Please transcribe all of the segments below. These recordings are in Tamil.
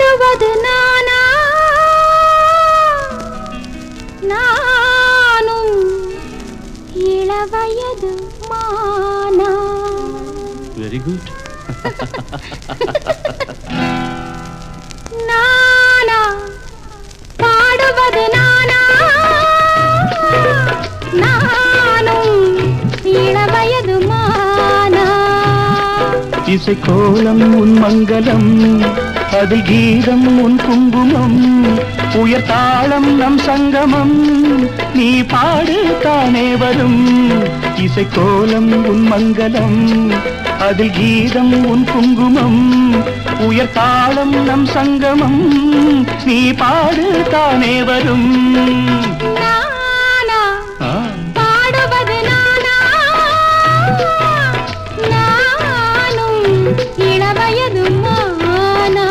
பாடுவது நானா நானும் இளவயது மானா. Very good. நானா பாடுவது நானா நானும் இளவயது மானா. இசைக்கோலம் உன் மங்களம், அதில் கீதம் உன் குங்குமம், உயர் தாளம் நம் சங்கமம், நீ பாடு தானே வரும். இசைக்கோலம் உன் மங்களம், அதில் கீதம் உன் குங்குமம், உயர் தாளம் நம் சங்கமம், நீ பாடு தானே வரும். நானா பாடுவது நானா நானும் இளவயது மானா.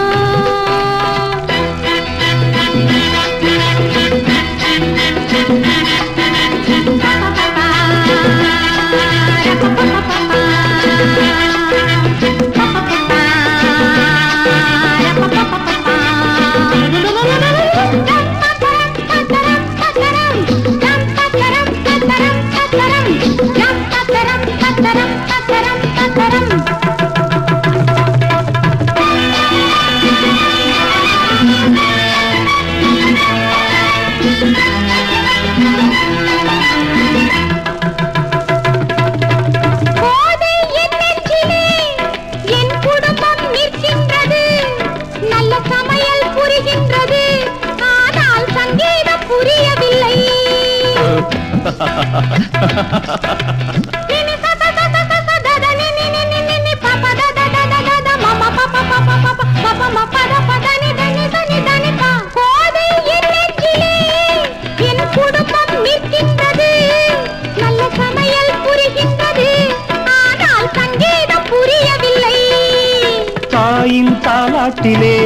தாயின் தாலாட்டிலே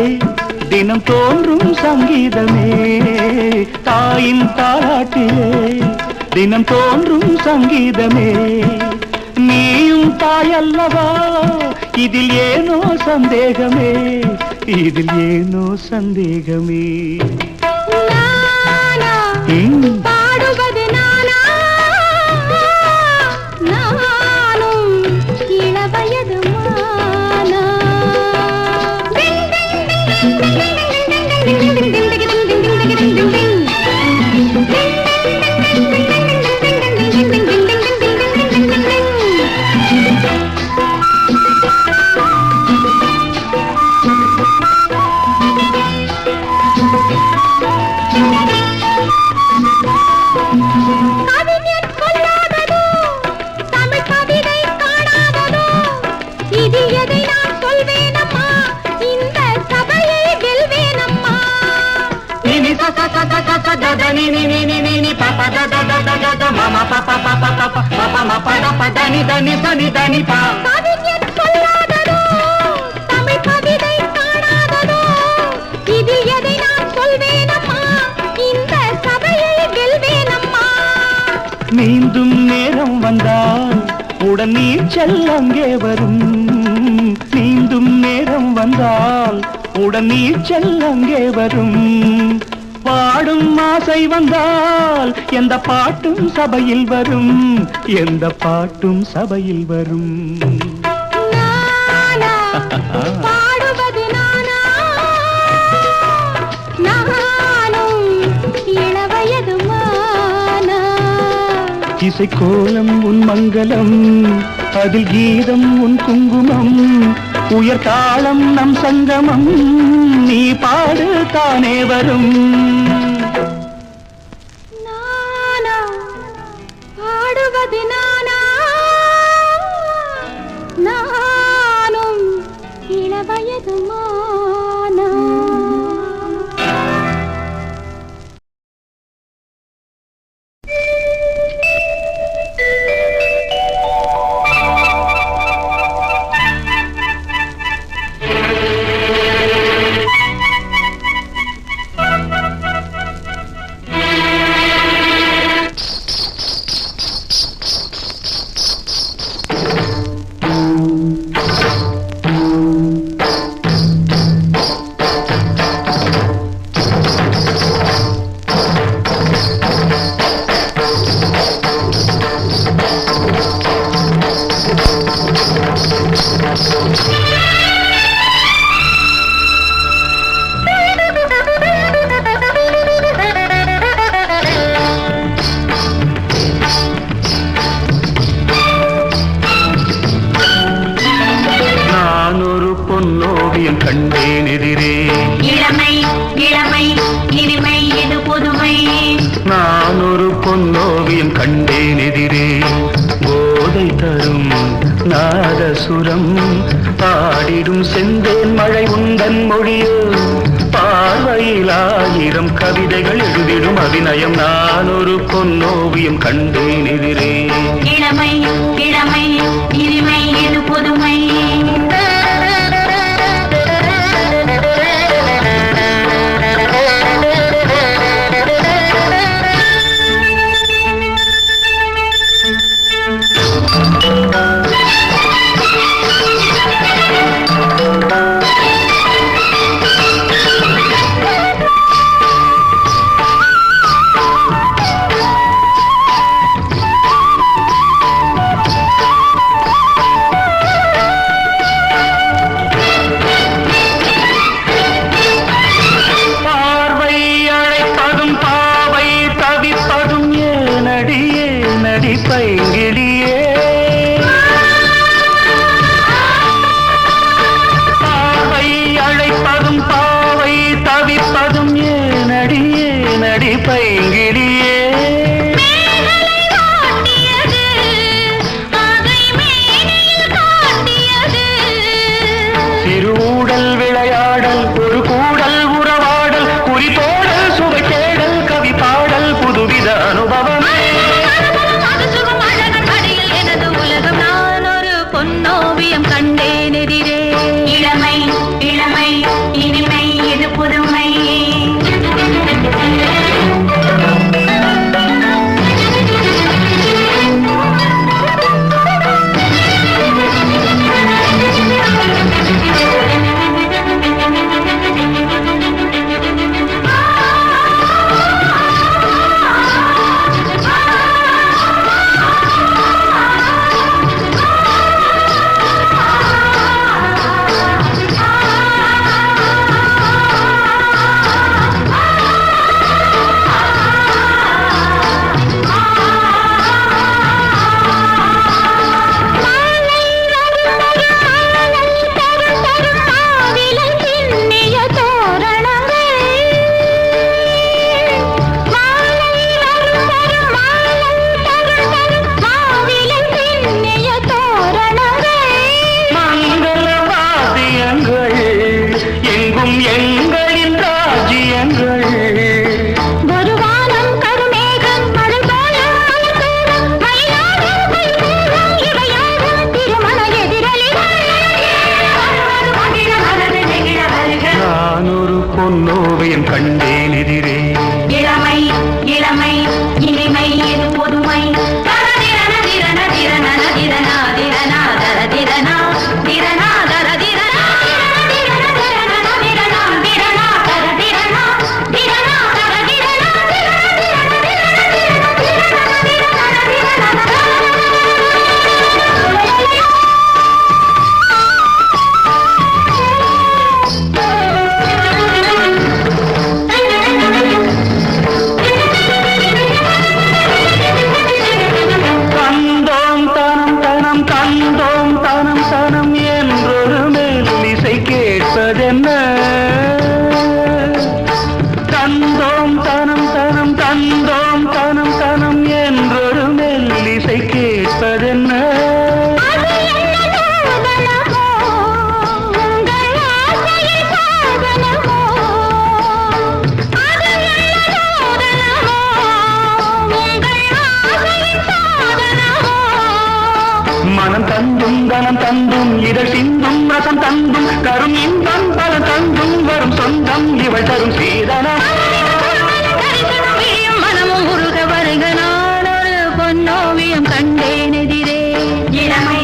தினம் தோன்றும் சங்கீதமே, தாயின் தாலாட்டிலே தினம் தோன்றும் சங்கீதமே, நீயும் தாயல்லவா, இதில் ஏனோ சந்தேகமே, இதில் ஏனோ சந்தேகமே. பாடுவது நானா நானும் இளவயது மானா. நீந்தும் நேரம் வந்தால் உடன் நீச்சல் அங்கே வரும், நீந்தும் நேரம் வந்தால் உடன் நீச்சல் அங்கே வரும், பாடும் ஆசை வந்தால் எந்த பாட்டும் சபையில் வரும், எந்த பாட்டும் சபையில் வரும். பாடுவது நானா நானும் இளவயது மானா. இசைக்கோலம் உன் மங்களம், அதில் கீதம் உன் குங்குமம், உயர் தாளம் நம் சங்கமம், நீ பாடு தானே வரும். நானா பாடுவது நானா நானும் இளவயது மானா. சுரம் பாடிடும் செந்தேன் மழை உந்தன் மொழியோ பார்வையில் 1000 கவிதைகள் எழுதிடும் அபிநயம் நான் ஒரு பொன்னோவியம் கண்டேன் எதிரே இளமை இளமை இனிமை இது புதுமை பைங்கிடியே பாவை அழைப்பதும் பாவை தவிப்பதும் ஏனடியே நடி பைங்கிடியே சிறுடல் விளையாடல் ஒரு கூடல் உறவாடல் குறிப்போடல் சுவை தேடல் கவி பாடல் புதுவித அனுபவம் பொன்னோவியம் கண்டேன் எதிரே இளமை இளமை இனிமை இது புதுமை பொன்னோவியம் கண்டேன் எதிரே இளமை இளமை இனிமை இது புதுமை தரதிரன திரன திரன திரனா திரனா தரதிரனா திரனா தரதிரனா திரன திரன திரனா திரனா தரதிரனா திரனா தரதிரனா தந்தோம் தனம் தனம் தந்தோம் தனம் தனம் என்றொரு மெல்லிசை கேட்பதென்ன மனம் தந்தும் தனம் தந்தும் இதழ் சிந்தும் ரசம் தந்தும் கரும் இன்பம் பல தந்தும் வரும் சொந்தம் இவள் தரும் சீதனம் மனமும் உருக வருக நான் ஒரு பொன்னோவியம் கண்டேன் எதிரே இளமை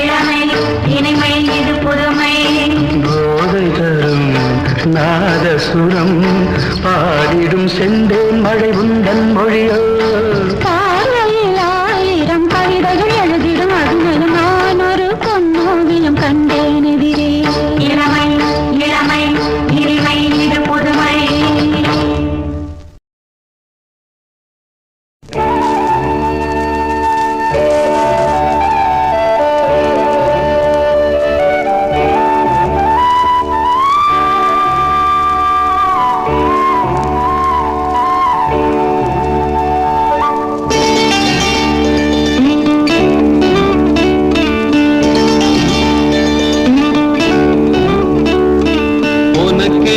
இளமை இனிமை இது புதுமை போதை தரும் நாதசுரம் பாடிடும் செந்தேன் மழை உந்தன் மொழியோ பார்வையில் 1000 கவிதைகள் எழுதிடும் அதுவும் நான் ஒரு பொன்னோவியம் கண்டேன் எதிரே இளமை இளமை இனிமை இது புதுமை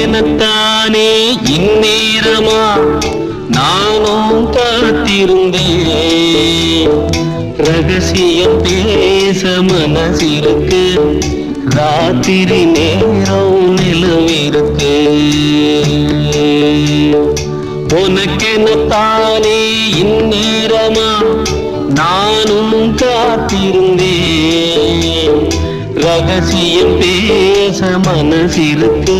உனக்கெனத்தானே இந்நேரமா நானும் காத்திருந்தேன். ரகசியம் பேச மனசிருக்கு, ராத்திரி நேரம் நிலவிருக்கு. உனக்கெனத்தானே இந்நேரமா நானும் காத்திருந்தேன். ரகசியம் பேச மனசிருக்கு,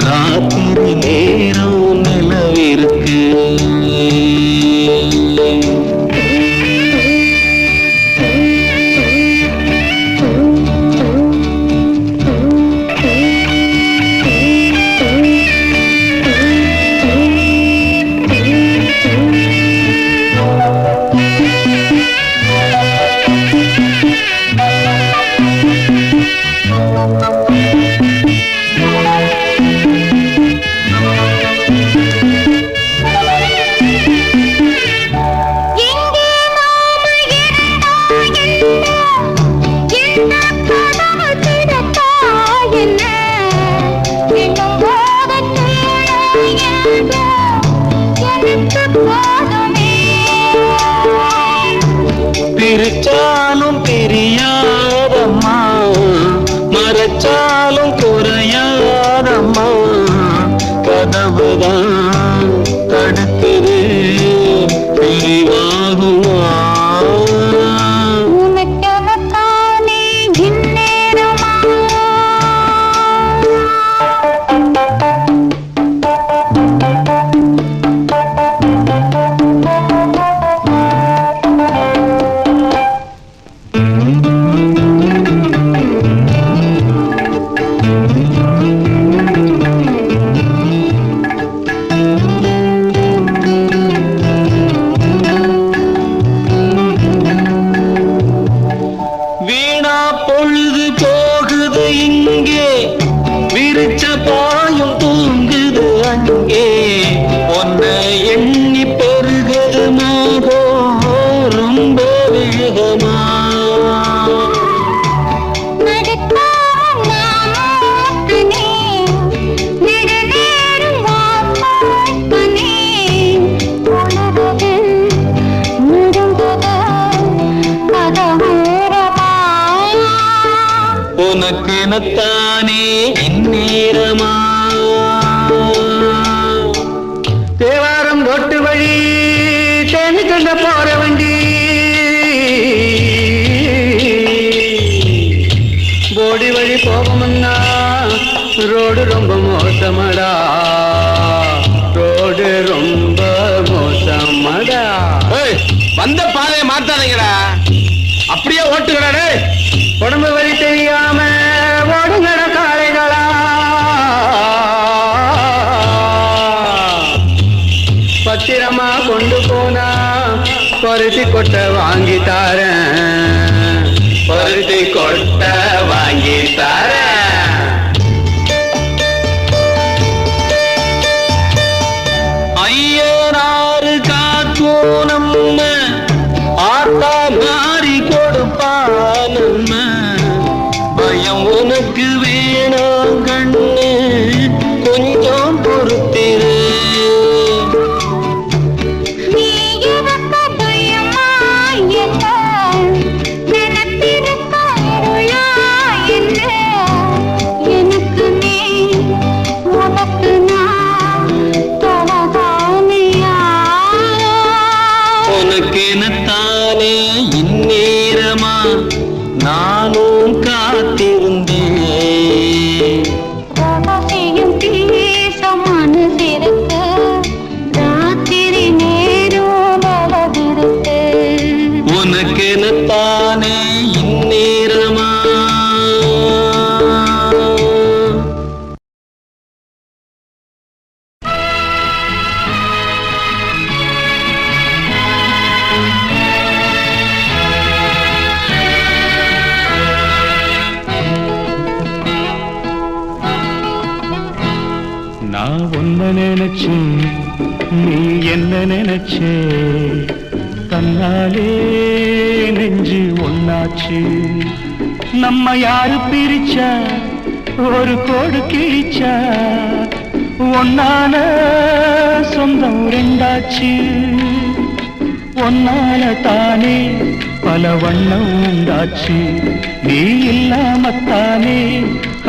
ராத்திரி நேரம் நிலவிருக்கு. பிரிச்சாலும் பிரியாதம்மா, மறைச்சாலும் குறையாதம்மா. கதவுதான் தடுக்குது, பிரிவாகுமா? உனக்கெனத்தானே இந்நேரமா வீணா பொழுது போகுது இங்கே, விரிச்ச பாயும் தூங்குது அங்கே. உன்னை எண்ணி பெருகுது மோகம் ரொம்ப வேகமா. உனக்கெனத்தானே இந்நேரமா. தேவாரம் ரோட்டு வழி தேனிக்கண்ட போற வண்டி, போடி வழி போகமுன்னா ரோடு ரொம்ப மோசமடா, ரோடு ரொம்ப மோசமடா. வந்த பாதையை மாத்தாதீங்கடா, அப்படியே ஓட்டுங்கடா. உடம்பு வழி தெரியாம ஓடுங்கட காளைகளா, பத்திரமா கொண்டு போனா பருத்தி கொட்டை வாங்கி தாரேன், பருத்தி கொட்டை வாங்கி தாரேன். ஐயனாறு காக்கும் நம்ம ஆத்தா மாறி கொடுப்பா நம்ம. பயம் உனக்கு வேணாம் கண்ணு, கொஞ்சம் பொறுத்திரு. உனக்கெனத்தானே இந்நேரமா நானும் காத்திருந்தேன். ரகசியம் பேச மனசிருக்கு, ராத்திரி நேரம் நிலவிருக்கு. உனக்கெனத்தானே இந்நேரமா. நான் ஒன்ன நினைச்சு நீ என்ன நினைச்சே, தன்னாலே நெஞ்சு ஒன்னாச்சு. நம்ம யாரு பிரிச்சா ஒரு கோடு கிழிச்சா ஒன்னால சொந்தம் ரெண்டாச்சு, ஒன்னால தானே பல வண்ணம் உண்டாச்சு, நீ இல்லாமத்தானே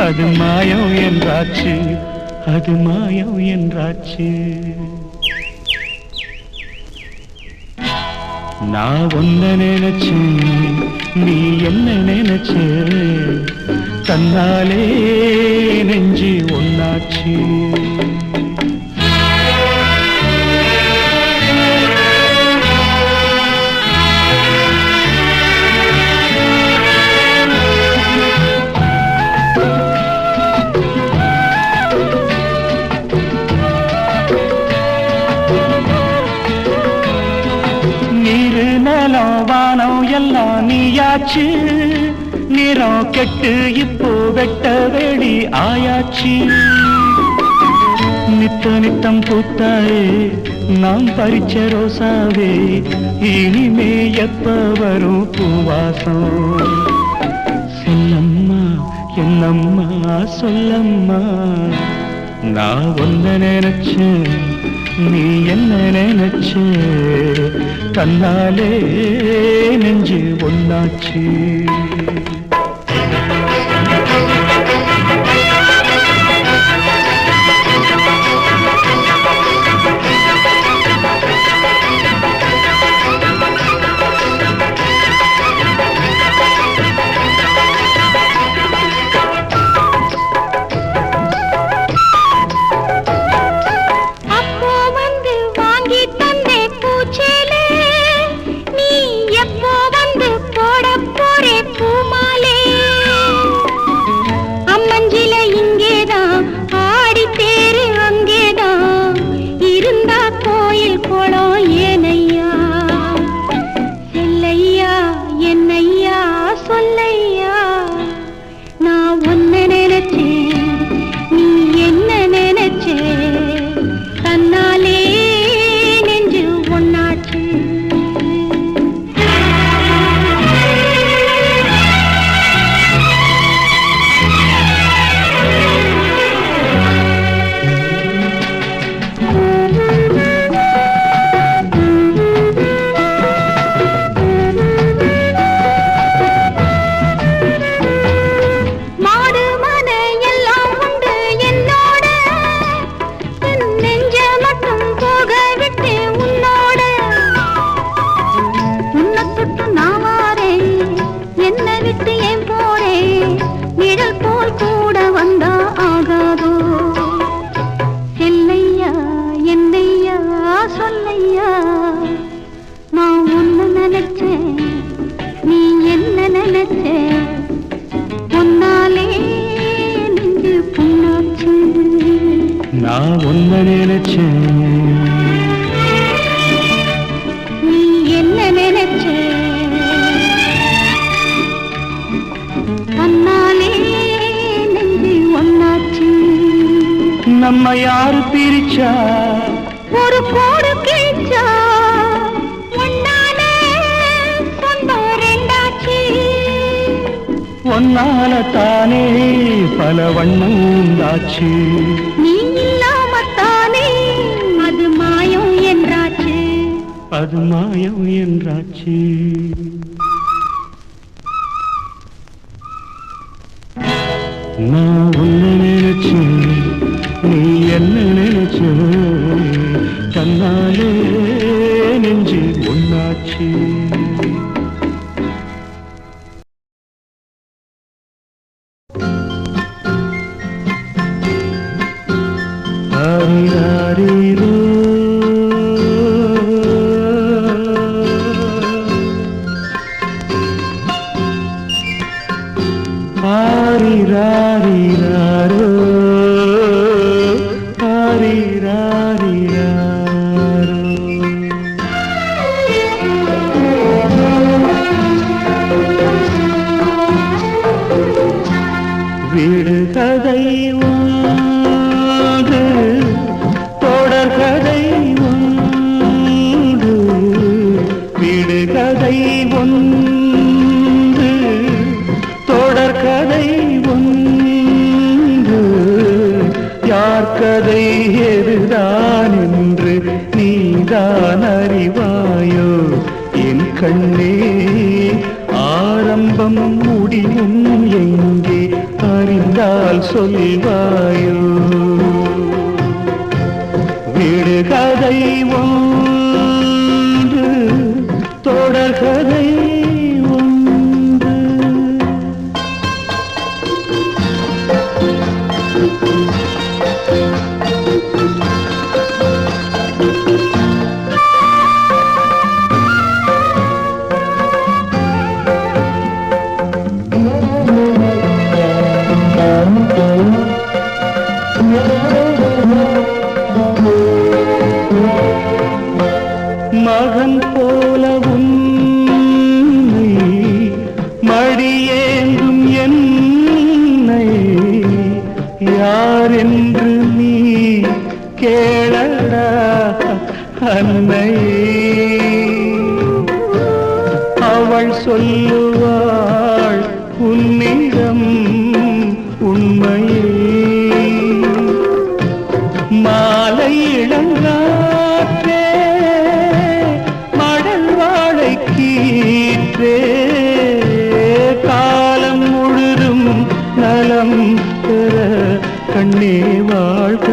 அது மாயம் என்றாச்சு, அது மாயம் என்றாச்சு. நான் ஒன்ன நினைச்சேன், நீ என்ன நினைச்ச, தன்னாலே நெஞ்சு ஒன்னாச்சு. வானம் எல்லாம் நீயாச்சு, நிறம் கெட்டு இப்போ வெட்ட வெளி ஆயாச்சு. நித்த நித்தம் பூத்தாயே நாம் பறிச்ச ரோசாவே, இனிமே எப்ப வரும் பூவாசம். சொல்லம்மா என்னம்மா சொல்லம்மா, நான் ஒன்ன நினைச்சேன், நீ என்ன நினைச்ச, தன்னாலே நெஞ்சு ஒன்னாச்சு. நான் ஒன்ன நினைச்சேன், நீ என்ன நினைச்ச, தன்னாலே நெஞ்சு ஒன்னாச்சு. நம்ம யாரு பிரிச்சா ஒரு கோடு கிழிச்சா, ஒன்னாலே சொந்தம் ரெண்டாச்சு. ஒன்னால தானே பல வண்ணம் உண்டாச்சு, நீ இல்லாமத்தானே அது மாயம் என்றாச்சு, அது மாயம் என்றாச்சு. நான் ஒன்ன நினைச்சேன், நீ என்ன நினைச்ச, தன்னாலே நெஞ்சு ஒன்னாச்சு. ஆரிராரிரோ, ஆரிராரிராரோ, ஆரிராரிராரோ. விடுகதை உண்டு, தொடர்கதை உண்டு, விடுகதை உண்டு, தொடர்கதை உண்டு, யார் கதை அறிந்தால் சொல்வாயோ விடுகதை ஒன்று தொடர்கதை ஒன்று மகன் போல உன்னை மடியேந்தும் என்னை யார் என்று நீ கேளடா அன்னை அவள் சொல்லுவாள் உன்னிடம் உண்மையே மாலை இளங்காற்றே மடல் வாழை கீற்றே காலம் முழுதும் நலம் பெற கண்ணே வாழ்க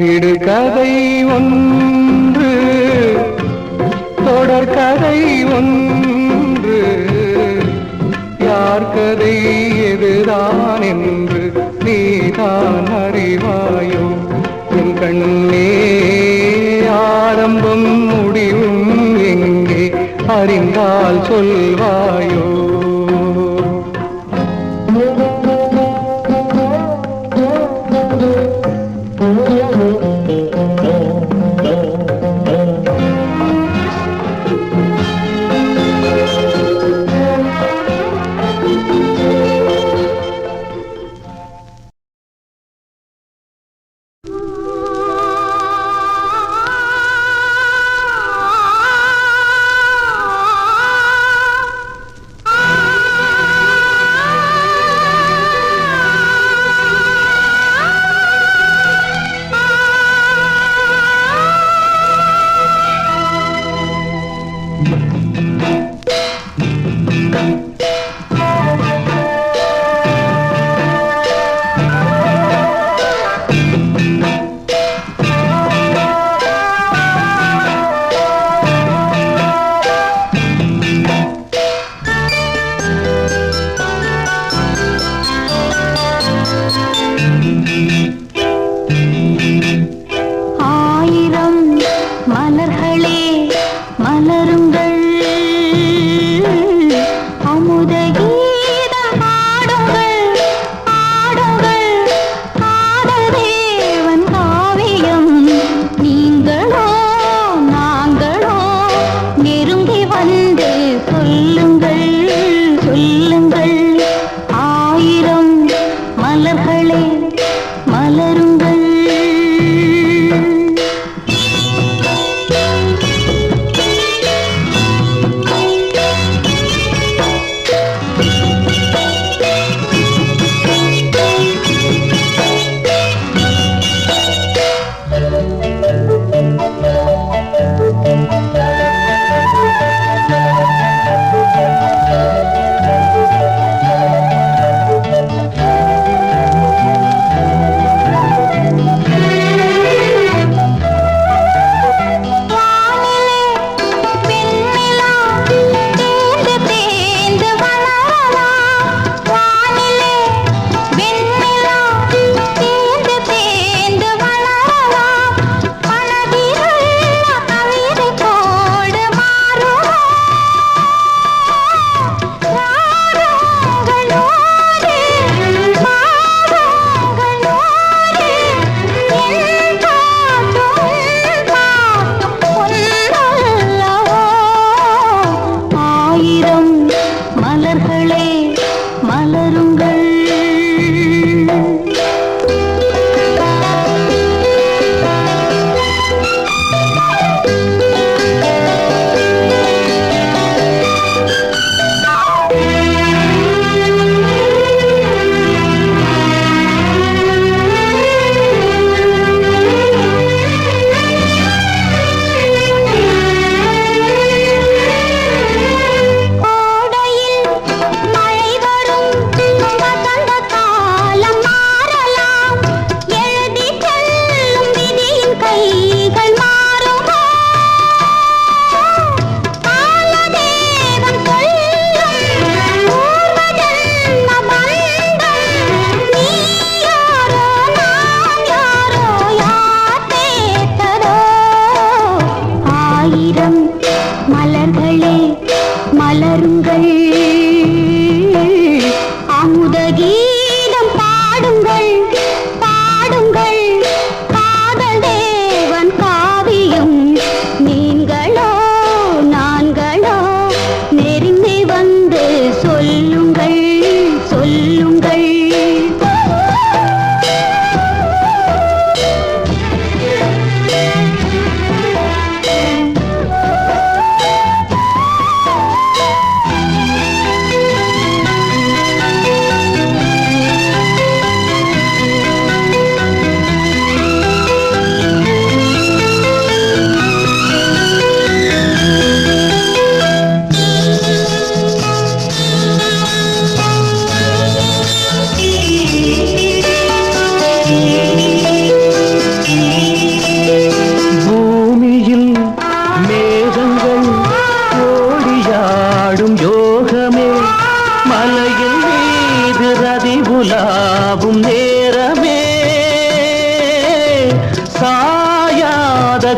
விடுகதை ஒன்று தொடர்கதை ஒன்று யார் கதை எதுதான் என்று நீதான் அறிவாயோ என் கண்ணே ஆரம்பம் முடிவும் எங்கே அறிந்தால் சொல்வாயோ மலர்களே மலருங்கள்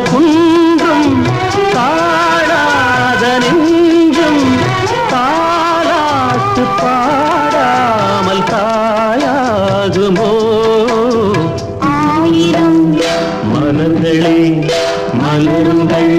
குன்றும் தாழாத நெஞ்சும் தாலாட்டு பாடாமல் தாயாகுமோ ஆயிரம் மலர்களே மலருங்கள்